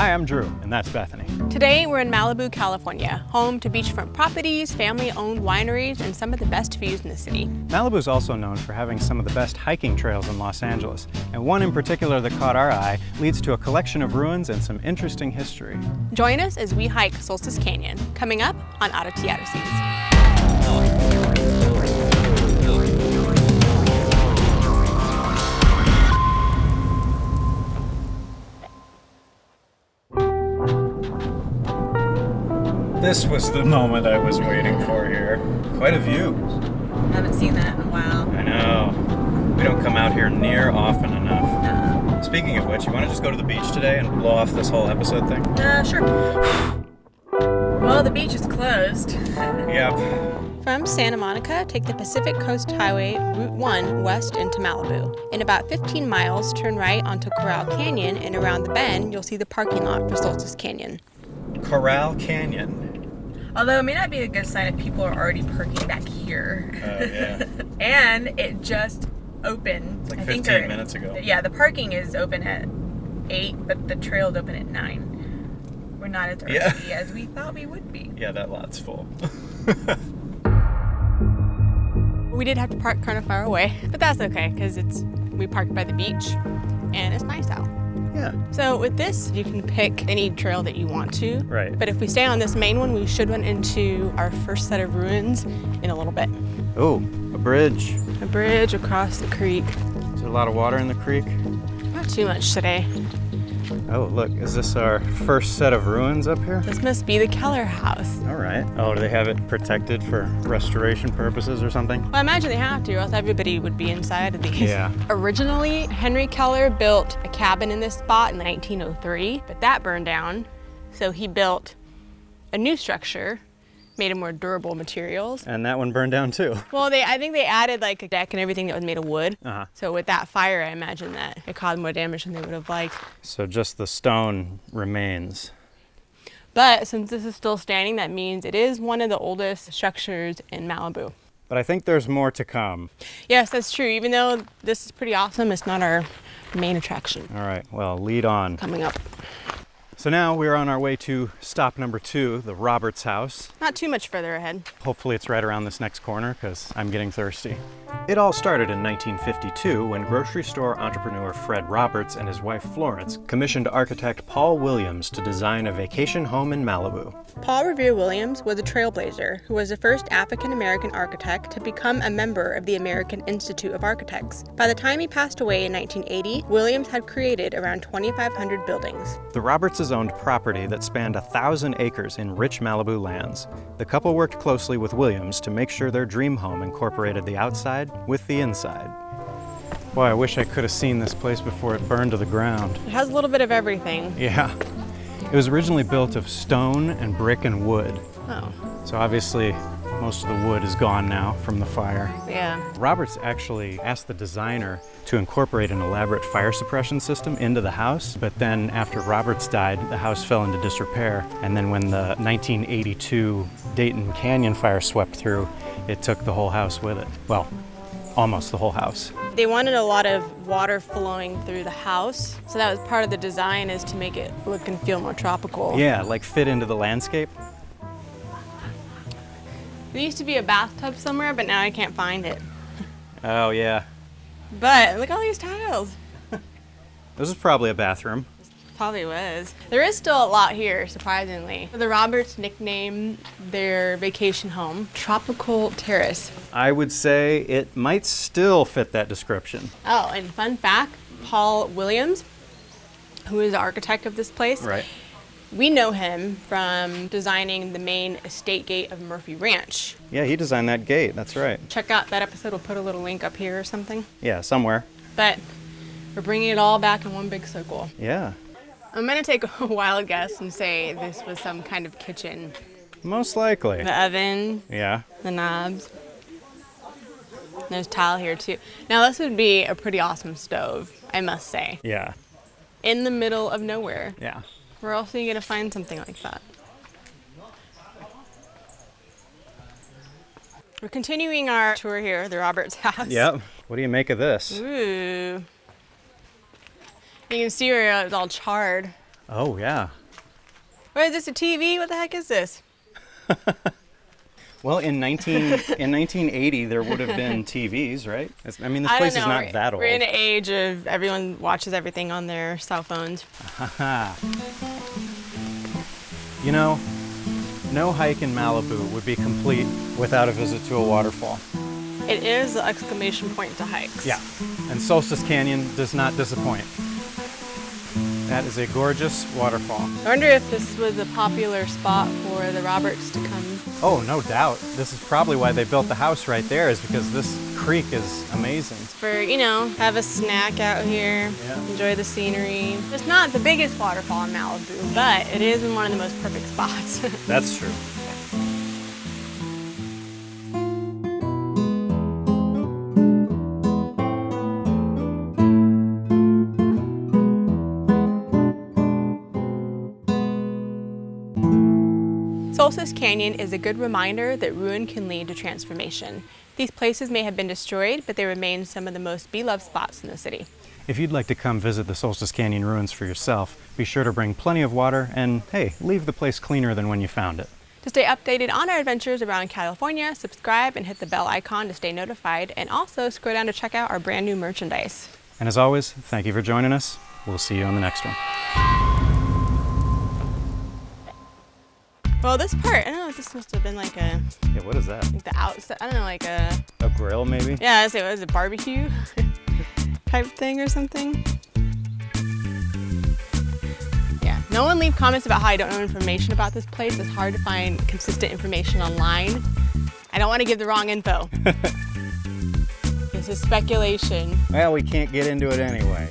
Hi, I'm Drew, and that's Bethany. Today we're in Malibu, California, home to beachfront properties, family-owned wineries, and some of the best views in the city. Malibu is also known for having some of the best hiking trails in Los Angeles, and one in particular that caught our eye leads to a collection of ruins and some interesting history. Join us as we hike Solstice Canyon, coming up on Odyssey. This was the moment I was waiting for here. Quite a view. Haven't seen that in a while. I know. We don't come out here near often enough. Speaking of which, you want to just go to the beach today and blow off this whole episode thing? Sure. Well, the beach is closed. Yep. From Santa Monica, take the Pacific Coast Highway Route 1 west into Malibu. In about 15 miles, turn right onto Corral Canyon, and around the bend, you'll see the parking lot for Solstice Canyon. Corral Canyon. Although it may not be a good sign if people are already parking back here. Yeah. And it just opened. It's like 15 minutes ago. Yeah, the parking is open at 8, but the trail's open at 9. We're not as early as we thought we would be. Yeah, that lot's full. We did have to park kind of far away, but that's okay because we parked by the beach and it's nice out. Yeah. So with this, you can pick any trail that you want to. Right. But if we stay on this main one, we should run into our first set of ruins in a little bit. Oh, a bridge. A bridge across the creek. Is there a lot of water in the creek? Not too much today. Oh, look, is this our first set of ruins up here? This must be the Keller house. All right. Oh, do they have it protected for restoration purposes or something? Well, I imagine they have to, or else everybody would be inside of these. Yeah. Originally, Henry Keller built a cabin in this spot in 1903, but that burned down. So he built a new structure made of more durable materials. And that one burned down too. Well, I think they added like a deck and everything that was made of wood. So with that fire, I imagine that it caused more damage than they would have liked. So just the stone remains. But since this is still standing, that means it is one of the oldest structures in Malibu. But I think there's more to come. Yes, that's true. Even though this is pretty awesome, it's not our main attraction. All right, well, lead on. Coming up. So now we're on our way to stop number 2, the Roberts house. Not too much further ahead. Hopefully it's right around this next corner because I'm getting thirsty. It all started in 1952 when grocery store entrepreneur Fred Roberts and his wife Florence commissioned architect Paul Williams to design a vacation home in Malibu. Paul Revere Williams was a trailblazer who was the first African-American architect to become a member of the American Institute of Architects. By the time he passed away in 1980, Williams had created around 2,500 buildings. The Robertses owned property that spanned 1,000 acres in rich Malibu lands. The couple worked closely with Williams to make sure their dream home incorporated the outside with the inside. Boy, I wish I could have seen this place before it burned to the ground. It has a little bit of everything. Yeah. It was originally built of stone and brick and wood. Oh. So obviously most of the wood is gone now from the fire. Yeah. Roberts actually asked the designer to incorporate an elaborate fire suppression system into the house, but then after Roberts died, the house fell into disrepair. And then when the 1982 Dayton Canyon fire swept through, it took the whole house with it. Well, almost the whole house. They wanted a lot of water flowing through the house, so that was part of the design, is to make it look and feel more tropical. Yeah, like fit into the landscape. There used to be a bathtub somewhere, but now I can't find it. Oh yeah. But look at all these tiles. This is probably a bathroom. Probably was. There is still a lot here, surprisingly. The Roberts nicknamed their vacation home Tropical Terrace. I would say it might still fit that description. Oh, and fun fact, Paul Williams, who is the architect of this place, Right. we know him from designing the main estate gate of Murphy Ranch. Yeah, he designed that gate, that's right. Check out that episode, we'll put a little link up here or something. Yeah, somewhere. But we're bringing it all back in one big circle. Yeah. I'm gonna take a wild guess and say this was some kind of kitchen. Most likely. The oven, Yeah. the knobs. There's tile here too. Now this would be a pretty awesome stove, I must say. Yeah. In the middle of nowhere. Yeah. Where else are you gonna find something like that? We're continuing our tour here, the Roberts house. Yep. What do you make of this? Ooh. You can see where it's all charred. Oh, yeah. What is this, a TV? What the heck is this? Well, in 1980, there would have been TVs, right? I mean, this place is not that old. We're in an age of everyone watches everything on their cell phones. You know, no hike in Malibu would be complete without a visit to a waterfall. It is the exclamation point to hikes. Yeah, and Solstice Canyon does not disappoint. That is a gorgeous waterfall. I wonder if this was a popular spot for the Roberts to come. Oh, no doubt. This is probably why they built the house right there, is because this creek is amazing. For, you know, have a snack out here, enjoy the scenery. It's not the biggest waterfall in Malibu, but it is in one of the most perfect spots. That's true. Solstice Canyon is a good reminder that ruin can lead to transformation. These places may have been destroyed, but they remain some of the most beloved spots in the city. If you'd like to come visit the Solstice Canyon ruins for yourself, be sure to bring plenty of water and, hey, leave the place cleaner than when you found it. To stay updated on our adventures around California, subscribe and hit the bell icon to stay notified, and also scroll down to check out our brand new merchandise. And as always, thank you for joining us. We'll see you on the next one. Well, this part, I don't know if this must have been like a... Yeah, what is that? Like the outside, I don't know, like a... A grill, maybe? Yeah, I say, what is it, barbecue type thing or something? Yeah, no one leave comments about how I don't know information about this place. It's hard to find consistent information online. I don't want to give the wrong info. This is speculation. Well, we can't get into it anyway.